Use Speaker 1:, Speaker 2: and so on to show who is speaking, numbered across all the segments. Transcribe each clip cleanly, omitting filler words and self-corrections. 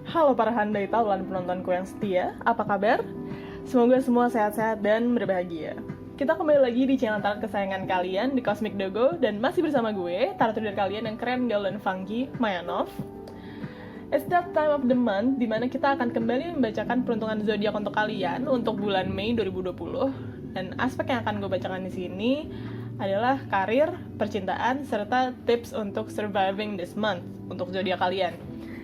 Speaker 1: Halo para handai taulan penontonku yang setia, apa kabar? Semoga semua sehat-sehat dan berbahagia. Kita kembali lagi di channel tarot kesayangan kalian di Cosmic Dogo dan masih bersama gue, tarot reader kalian yang keren, gaul, dan funky, Mayanov. It's that time of the month dimana kita akan kembali membacakan peruntungan zodiak untuk kalian untuk bulan Mei 2020. Dan aspek yang akan gue bacakan di sini adalah karir, percintaan, serta tips untuk surviving this month untuk zodiak kalian.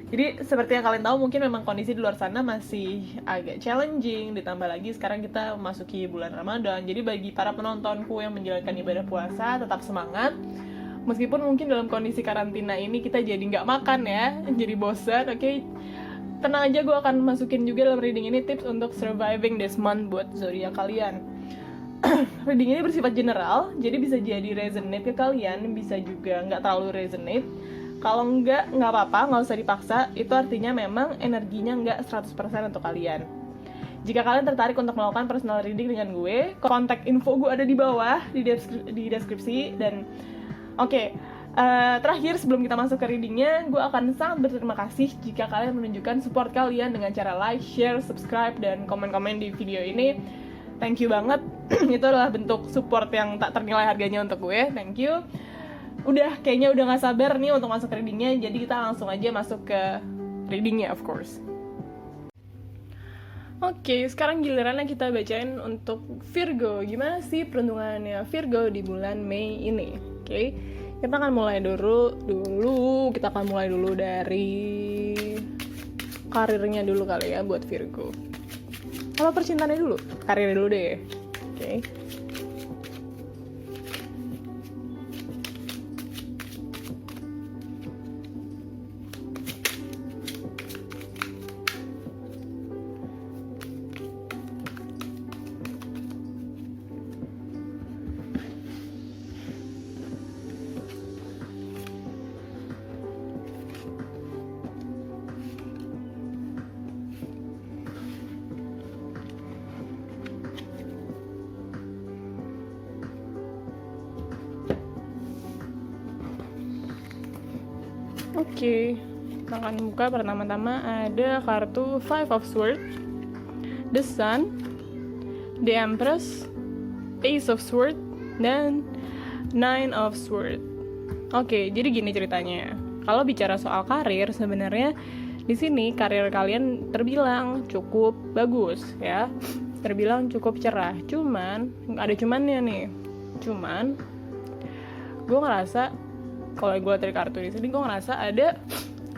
Speaker 1: Jadi seperti yang kalian tahu mungkin memang kondisi di luar sana masih agak challenging, ditambah lagi sekarang kita memasuki bulan Ramadan. Jadi bagi para penontonku yang menjalankan ibadah puasa tetap semangat. Meskipun mungkin dalam kondisi karantina ini kita jadi nggak makan ya, jadi bosan. Oke, tenang aja, gue akan masukin juga dalam reading ini tips untuk surviving this month buat zodiak kalian. Reading ini bersifat general, jadi bisa jadi resonate ke kalian, bisa juga nggak terlalu resonate. Kalau nggak apa-apa, nggak usah dipaksa. Itu artinya memang energinya nggak 100% untuk kalian. Jika kalian tertarik untuk melakukan personal reading dengan gue, kontak info gue ada di bawah, di deskripsi. Dan terakhir sebelum kita masuk ke readingnya, gue akan sangat berterima kasih jika kalian menunjukkan support kalian dengan cara like, share, subscribe, dan komen-komen di video ini. Thank you banget. Itu adalah bentuk support yang tak ternilai harganya untuk gue. Thank you. Kayaknya udah gak sabar nih untuk masuk ke readingnya. Jadi kita langsung aja masuk ke readingnya, of course. Oke, sekarang gilirannya kita bacain untuk Virgo. Gimana sih peruntungannya Virgo di bulan Mei ini? Oke, kita akan mulai kita akan mulai dulu dari karirnya dulu kali ya buat Virgo. Kalau percintaannya dulu, karirnya dulu deh. Oke. Oke, kita akan buka pertama-tama ada kartu Five of Swords, The Sun, The Empress, Ace of Swords, dan Nine of Swords. Oke, jadi gini ceritanya. Kalau bicara soal karir, sebenarnya di sini karir kalian terbilang cukup bagus ya, terbilang cukup cerah. Cuman ada cumannya nih. Cuman gue ngerasa kalau gue lihat dari kartu di sini, gue ngerasa ada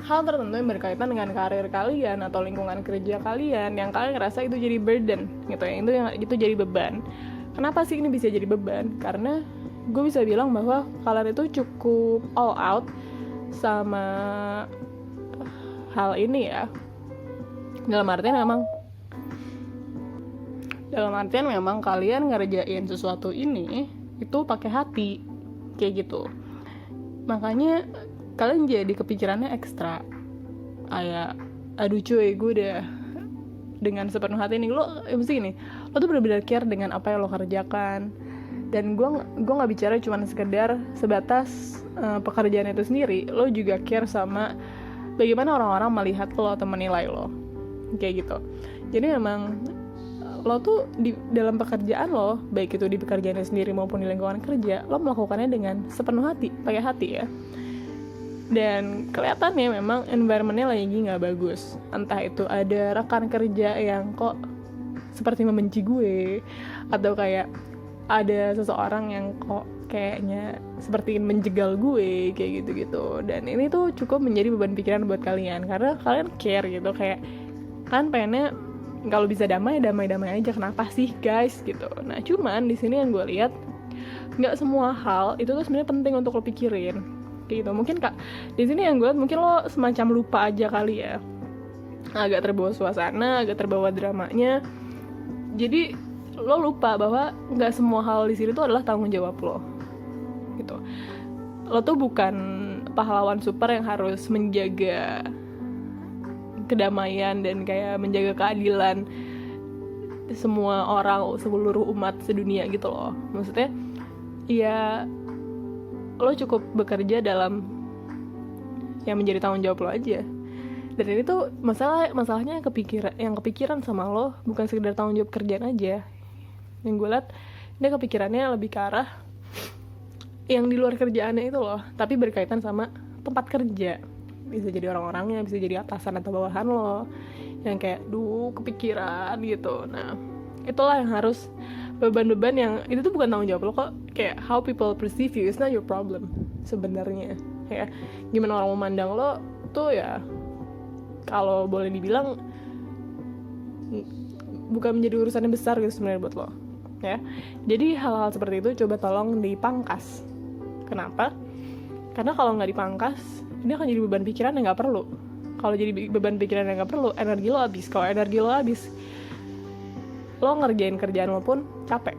Speaker 1: hal tertentu yang berkaitan dengan karir kalian atau lingkungan kerja kalian yang kalian ngerasa itu jadi burden gitu ya, itu jadi beban. Kenapa sih ini bisa jadi beban? Karena gue bisa bilang bahwa kalian itu cukup all out sama hal ini ya. Dalam artian memang kalian ngerjain sesuatu ini itu pakai hati kayak gitu. Makanya kalian jadi kepikirannya ekstra. Kayak, aduh cuy, gue udah dengan sepenuh hati nih. Lo tuh benar-benar care dengan apa yang lo kerjakan. Dan gue nggak bicara cuma sekedar sebatas pekerjaan itu sendiri. Lo juga care sama bagaimana orang-orang melihat lo atau menilai lo. Kayak gitu. Jadi memang lo tuh di dalam pekerjaan lo, baik itu di pekerjaannya sendiri maupun di lingkungan kerja, lo melakukannya dengan sepenuh hati, pakai hati ya. Dan kelihatannya memang environment-nya lagi nggak bagus. Entah itu ada rekan kerja yang kok seperti membenci gue, atau kayak ada seseorang yang kok kayaknya seperti menjegal gue, kayak gitu-gitu. Dan ini tuh cukup menjadi beban pikiran buat kalian, karena kalian care gitu, kayak kan pengennya kalau bisa damai aja, kenapa sih guys gitu. Nah cuman di sini yang gue lihat nggak semua hal itu tuh sebenarnya penting untuk lo pikirin gitu. Mungkin di sini yang gue lihat mungkin lo semacam lupa aja kali ya, agak terbawa suasana, agak terbawa dramanya. Jadi lo lupa bahwa nggak semua hal di sini tuh adalah tanggung jawab lo gitu. Lo tuh bukan pahlawan super yang harus menjaga kedamaian dan kayak menjaga keadilan semua orang, seluruh umat sedunia gitu loh. Maksudnya ya lo cukup bekerja dalam yang menjadi tanggung jawab lo aja. Dan ini tuh masalahnya yang kepikiran sama lo bukan sekedar tanggung jawab kerjaan aja. Yang gue liat dia kepikirannya lebih ke arah yang di luar kerjaannya itu loh, tapi berkaitan sama tempat kerja. Bisa jadi orang-orangnya, bisa jadi atasan atau bawahan lo yang kayak kepikiran gitu. Nah itulah yang harus, beban-beban yang itu tuh bukan tanggung jawab lo kok. Kayak how people perceive you is not your problem sebenarnya. Ya gimana orang memandang lo tuh ya, kalau boleh dibilang bukan menjadi urusan yang besar gitu sebenarnya buat lo ya. Jadi hal-hal seperti itu coba tolong dipangkas. Kenapa? Karena kalau nggak dipangkas ini akan jadi beban pikiran yang nggak perlu. Kalau jadi beban pikiran yang nggak perlu, energi lo habis. Kalau energi lo habis, lo ngerjain kerjaan lo pun capek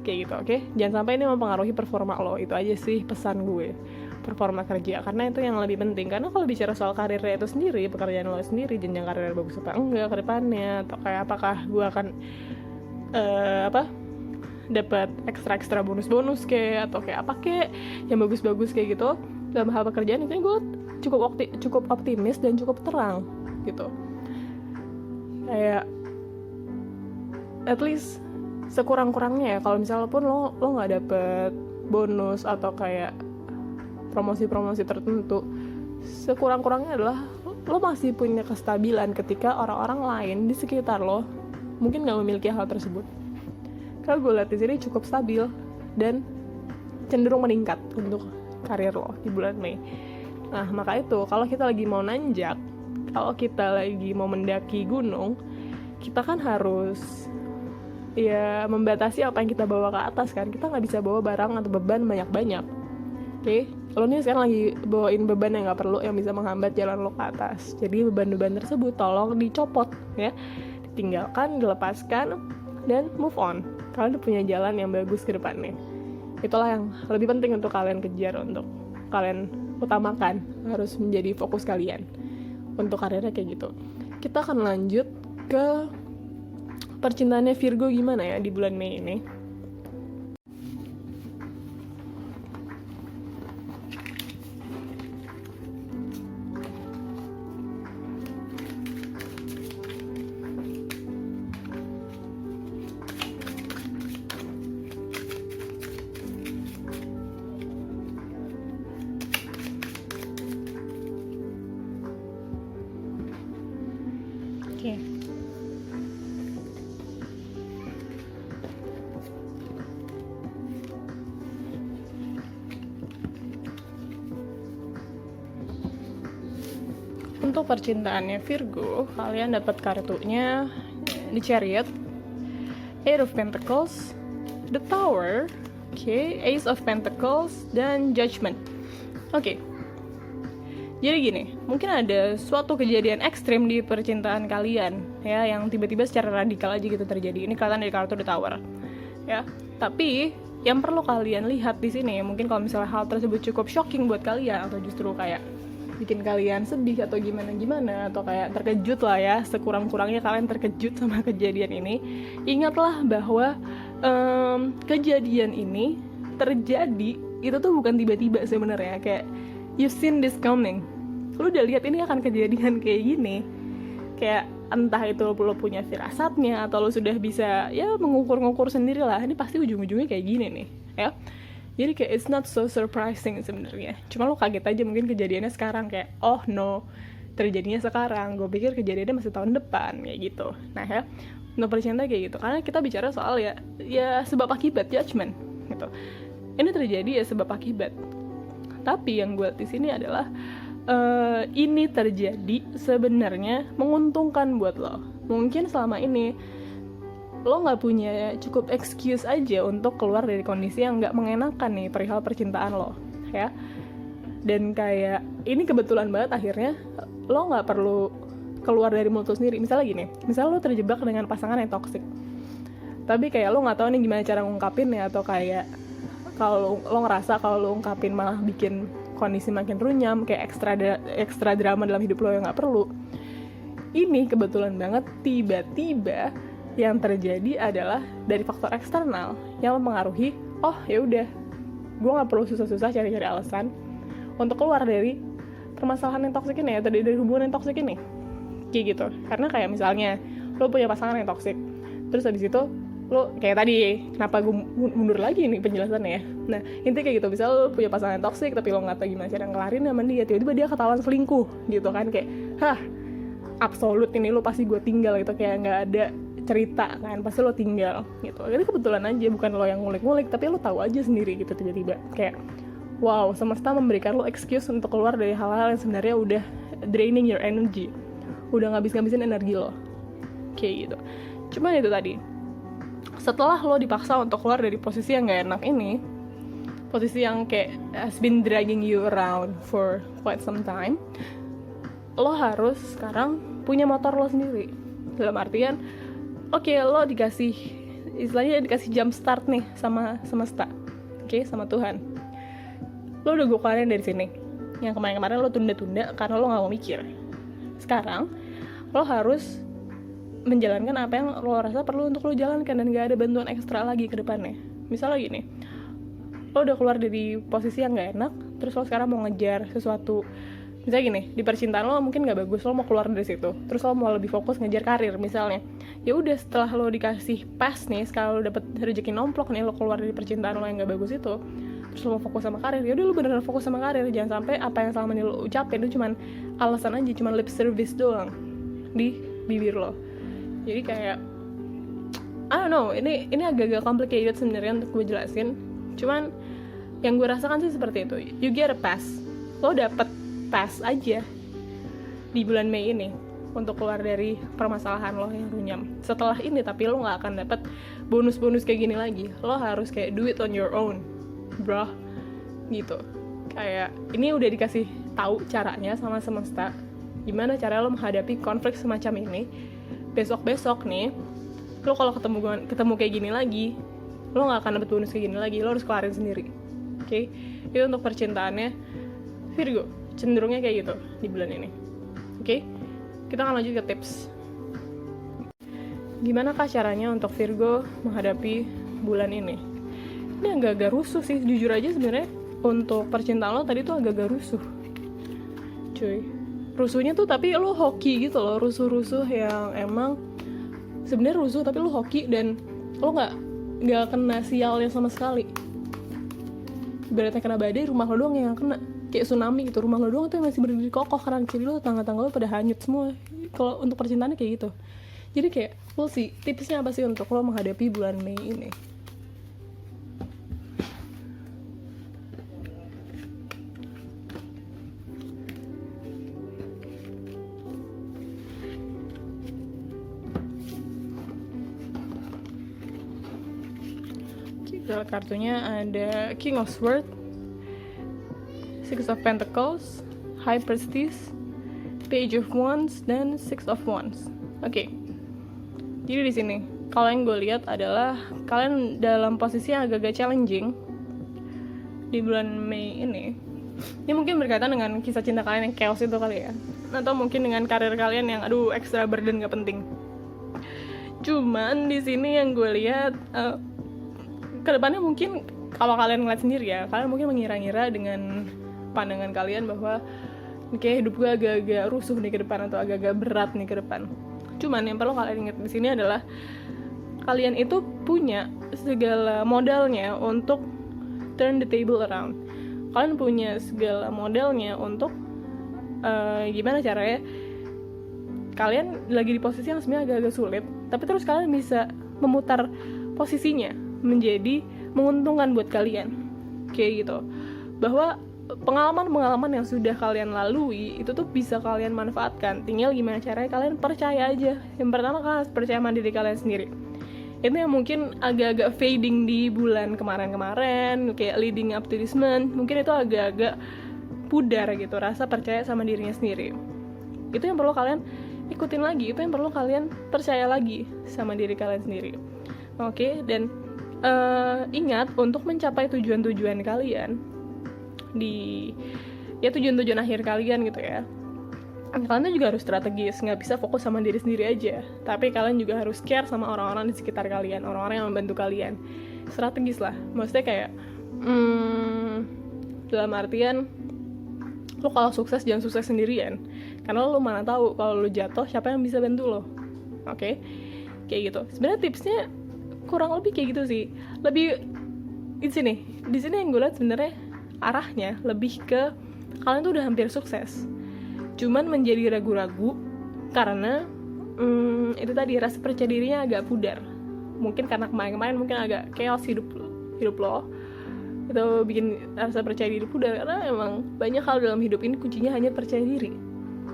Speaker 1: kayak gitu. Oke? Jangan sampai ini mempengaruhi performa lo. Itu aja sih pesan gue, performa kerja, karena itu yang lebih penting. Karena kalau bicara soal karirnya itu sendiri, pekerjaan lo sendiri, jenjang karir bagus apa enggak ke depannya, atau kayak apakah gue akan dapat ekstra bonus kayak, atau kayak apa kayak yang bagus-bagus kayak gitu dalam hal pekerjaan, itu gue cukup optimis dan cukup terang gitu. Kayak at least sekurang-kurangnya ya, kalau misalnya pun lo nggak dapet bonus atau kayak promosi tertentu, sekurang-kurangnya adalah lo masih punya kestabilan ketika orang-orang lain di sekitar lo mungkin nggak memiliki hal tersebut. Kalau gue lihat di sini cukup stabil dan cenderung meningkat untuk karir lo di bulan Mei. Nah maka itu kalau kita lagi mau nanjak, kalau kita lagi mau mendaki gunung, kita kan harus ya membatasi apa yang kita bawa ke atas kan. Kita nggak bisa bawa barang atau beban banyak-banyak. Oke, lo nih sekarang lagi bawain beban yang nggak perlu, yang bisa menghambat jalan lo ke atas. Jadi beban-beban tersebut tolong dicopot ya, ditinggalkan, dilepaskan, dan move on. Kalian udah punya jalan yang bagus ke depannya. Itulah yang lebih penting untuk kalian kejar, untuk kalian utamakan, harus menjadi fokus kalian untuk karirnya kayak gitu. Kita akan lanjut ke percintaannya Virgo gimana ya di bulan Mei ini. Oke. Untuk percintaannya Virgo, kalian dapat kartunya di Chariot, Eight of Pentacles, The Tower, Ace of Pentacles, dan Judgment. Oke. Jadi gini, mungkin ada suatu kejadian ekstrim di percintaan kalian ya, yang tiba-tiba secara radikal aja gitu terjadi. Ini kelihatan dari kartu The Tower ya. Tapi yang perlu kalian lihat di sini, mungkin kalau misalnya hal tersebut cukup shocking buat kalian, atau justru kayak bikin kalian sedih atau gimana, atau kayak terkejut lah ya, sekurang-kurangnya kalian terkejut sama kejadian ini. Ingatlah bahwa kejadian ini terjadi itu tuh bukan tiba-tiba sebenarnya. Kayak you've seen this coming, lu udah lihat ini akan kejadian kayak gini. Kayak entah itu lo punya firasatnya, atau lo sudah bisa ya mengukur-ngukur sendiri lah, ini pasti ujung-ujungnya kayak gini nih ya. Jadi kayak it's not so surprising sebenarnya, cuma lo kaget aja mungkin kejadiannya sekarang, kayak oh no terjadinya sekarang, gue pikir kejadiannya masih tahun depan kayak gitu. Nah ya, untuk percintaan kayak gitu, karena kita bicara soal ya sebab akibat, judgment gitu. Ini terjadi ya sebab akibat. Tapi yang gue lihat di sini adalah ini terjadi sebenarnya menguntungkan buat lo. Mungkin selama ini lo nggak punya cukup excuse aja untuk keluar dari kondisi yang nggak mengenakan nih perihal percintaan lo ya. Dan kayak ini kebetulan banget akhirnya lo nggak perlu keluar dari mulut lo sendiri. Misalnya gini, misalnya lo terjebak dengan pasangan yang toksik, tapi kayak lo nggak tahu nih gimana cara ngungkapinnya, atau kayak kalau lo ngerasa kalau lo ungkapin malah bikin kondisi makin runyam, kayak ekstra drama dalam hidup lo yang nggak perlu. Ini kebetulan banget tiba-tiba yang terjadi adalah dari faktor eksternal yang mempengaruhi. Oh ya udah, gue nggak perlu susah-susah cari-cari alasan untuk keluar dari permasalahan yang toksik ini, atau dari hubungan yang toksik ini, kayak gitu. Karena kayak misalnya lo punya pasangan yang toksik, terus habis itu lo kayak tadi, kenapa gue mundur lagi nih penjelasannya ya. Nah intinya kayak gitu, bisa lo punya pasangan yang toksik tapi lo nggak tahu gimana cara ngelarin sama dia, tiba-tiba dia ketahuan selingkuh gitu kan, kayak absolut ini lo pasti gue tinggal gitu, kayak nggak ada cerita kan, pasti lo tinggal gitu. Jadi kebetulan aja, bukan lo yang ngulik-ngulik, tapi lo tahu aja sendiri gitu. Tiba-tiba kayak wow, semesta memberikan lo excuse untuk keluar dari hal-hal yang sebenarnya udah draining your energy, udah ngabis-ngabisin energi lo, kayak gitu. Cuman itu tadi, setelah lo dipaksa untuk keluar dari posisi yang gak enak ini, posisi yang kayak has been dragging you around for quite some time, lo harus sekarang punya motor lo sendiri. Dalam artian, oke, lo dikasih, istilahnya dikasih jump start nih sama semesta, oke, sama Tuhan. Lo udah gue keluarin dari sini, yang kemarin-kemarin lo tunda-tunda karena lo gak mau mikir. Sekarang lo harus menjalankan apa yang lo rasa perlu untuk lo jalankan, dan gak ada bantuan ekstra lagi ke depannya. Misalnya gini, lo udah keluar dari posisi yang gak enak, terus lo sekarang mau ngejar sesuatu. Misalnya gini, di percintaan lo mungkin gak bagus, lo mau keluar dari situ, terus lo mau lebih fokus ngejar karir misalnya. Ya udah, setelah lo dikasih pass nih, sekarang lo dapet rezeki nomplok nih, lo keluar dari percintaan lo yang gak bagus itu, terus lo mau fokus sama karir, ya udah lo beneran fokus sama karir. Jangan sampai apa yang selama ini lo ucapin itu cuman alasan aja, cuman lip service doang di bibir lo. Jadi kayak I don't know, ini agak-agak complicated sebenarnya untuk gue jelasin. Cuman yang gue rasakan sih seperti itu. You get a pass, lo dapet pass aja di bulan Mei ini untuk keluar dari permasalahan lo yang runyam. Setelah ini tapi lo nggak akan dapet bonus-bonus kayak gini lagi. Lo harus kayak do it on your own, bro, gitu. Kayak ini udah dikasih tahu caranya sama semesta, gimana cara lo menghadapi konflik semacam ini. Besok-besok nih, lo kalau ketemu kayak gini lagi, lo nggak akan dapet bonus kayak gini lagi. Lo harus kelarin sendiri, oke? Itu untuk percintaannya Virgo, cenderungnya kayak gitu di bulan ini, oke? Kita akan lanjut ke tips. Gimana kah caranya untuk Virgo menghadapi bulan ini? Ini agak-agak rusuh sih, jujur aja sebenarnya. Untuk percintaan lo tadi tuh agak-agak rusuh, cuy. Rusuhnya tuh tapi lo hoki gitu loh, rusuh-rusuh yang emang sebenarnya rusuh tapi lo hoki, dan lo nggak kena sialnya sama sekali. Ibaratnya kena badai, rumah lo doang yang kena, kayak tsunami gitu, rumah lo doang tuh yang masih berdiri kokoh, karena kiri lo, tangga-tangga lo pada hanyut semua. Kalau untuk percintaannya kayak gitu. Jadi kayak lo sih, tipsnya apa sih untuk lo menghadapi bulan Mei ini? Kartunya ada King of Swords, Six of Pentacles, High Priestess, Page of Wands, dan Six of Wands. Oke. Jadi di sini kalau yang gue lihat adalah kalian dalam posisi yang agak-agak challenging di bulan Mei ini. Ini mungkin berkaitan dengan kisah cinta kalian yang chaos itu kali ya, atau mungkin dengan karir kalian yang extra burden gak penting. Cuman di sini yang gue lihat kedepannya mungkin kalau kalian ngeliat sendiri ya, kalian mungkin mengira-ngira dengan pandangan kalian bahwa kayak hidup gue agak-agak rusuh nih ke depan, atau agak-agak berat nih ke depan. Cuman yang perlu kalian ingat di sini adalah kalian itu punya segala modalnya untuk turn the table around. Kalian punya segala modalnya untuk gimana caranya kalian lagi di posisi yang sebenarnya agak-agak sulit, tapi terus kalian bisa memutar posisinya menjadi menguntungkan buat kalian, kayak gitu. Bahwa pengalaman-pengalaman yang sudah kalian lalui itu tuh bisa kalian manfaatkan. Tinggal gimana caranya kalian percaya aja. Yang pertama kalian harus percaya sama diri kalian sendiri. Itu yang mungkin agak-agak fading di bulan kemarin-kemarin, kayak leading up to this month, mungkin itu agak-agak pudar gitu, rasa percaya sama dirinya sendiri. Itu yang perlu kalian ikutin lagi, itu yang perlu kalian percaya lagi sama diri kalian sendiri. Oke, dan ingat untuk mencapai tujuan-tujuan kalian tujuan-tujuan akhir kalian gitu ya, kalian tuh juga harus strategis, nggak bisa fokus sama diri sendiri aja, tapi kalian juga harus care sama orang-orang di sekitar kalian, orang-orang yang membantu kalian. Strategis lah, maksudnya kayak dalam artian lo kalau sukses jangan sukses sendirian, karena lo mana tahu kalau lo jatuh siapa yang bisa bantu lo. Oke? Kayak gitu. Sebenarnya tipsnya kurang lebih kayak gitu sih. Lebih di sini yang gue lihat sebenarnya arahnya lebih ke kalian tuh udah hampir sukses, cuman menjadi ragu-ragu karena itu tadi rasa percaya dirinya agak pudar. Mungkin karena kemarin mungkin agak chaos hidup lo, itu bikin rasa percaya diri pudar, karena emang banyak hal dalam hidup ini kuncinya hanya percaya diri.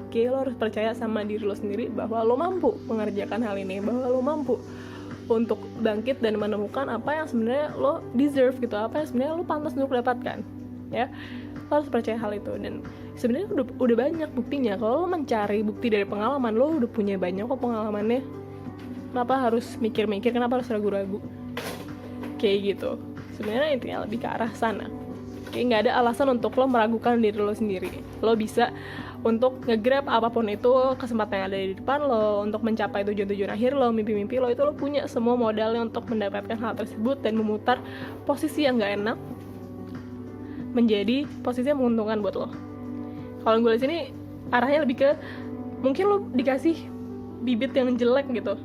Speaker 1: Oke, lo harus percaya sama diri lo sendiri bahwa lo mampu mengerjakan hal ini, bahwa lo mampu untuk bangkit dan menemukan apa yang sebenarnya lo deserve gitu, apa yang sebenarnya lo pantas untuk dapatkan, ya. Lo harus percaya hal itu, dan sebenarnya udah banyak buktinya. Kalau lo mencari bukti dari pengalaman, lo udah punya banyak kok pengalamannya. Kenapa harus mikir-mikir, kenapa harus ragu-ragu kayak gitu? Sebenarnya intinya lebih ke arah sana. Kayak nggak ada alasan untuk lo meragukan diri lo sendiri. Lo bisa untuk nge-grab apapun itu kesempatan yang ada di depan lo, untuk mencapai tujuan-tujuan akhir lo, mimpi-mimpi lo, itu lo punya semua modalnya untuk mendapatkan hal tersebut dan memutar posisi yang nggak enak menjadi posisi yang menguntungkan buat lo. Kalau gue di sini arahnya lebih ke mungkin lo dikasih bibit yang jelek gitu,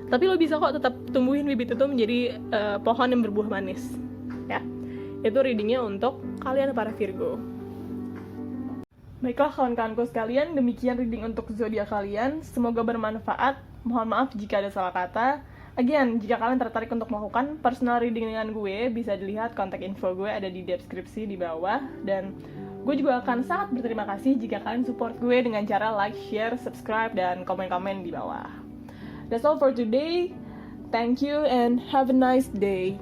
Speaker 1: tapi lo bisa kok tetap tumbuhin bibit itu menjadi pohon yang berbuah manis, ya. Itu readingnya untuk kalian para Virgo. Baiklah kawan-kawanku sekalian, demikian reading untuk zodiak kalian. Semoga bermanfaat. Mohon maaf jika ada salah kata. Again, jika kalian tertarik untuk melakukan personal reading dengan gue, bisa dilihat kontak info gue ada di deskripsi di bawah. Dan gue juga akan sangat berterima kasih jika kalian support gue dengan cara like, share, subscribe, dan komen-komen di bawah. That's all for today. Thank you and have a nice day.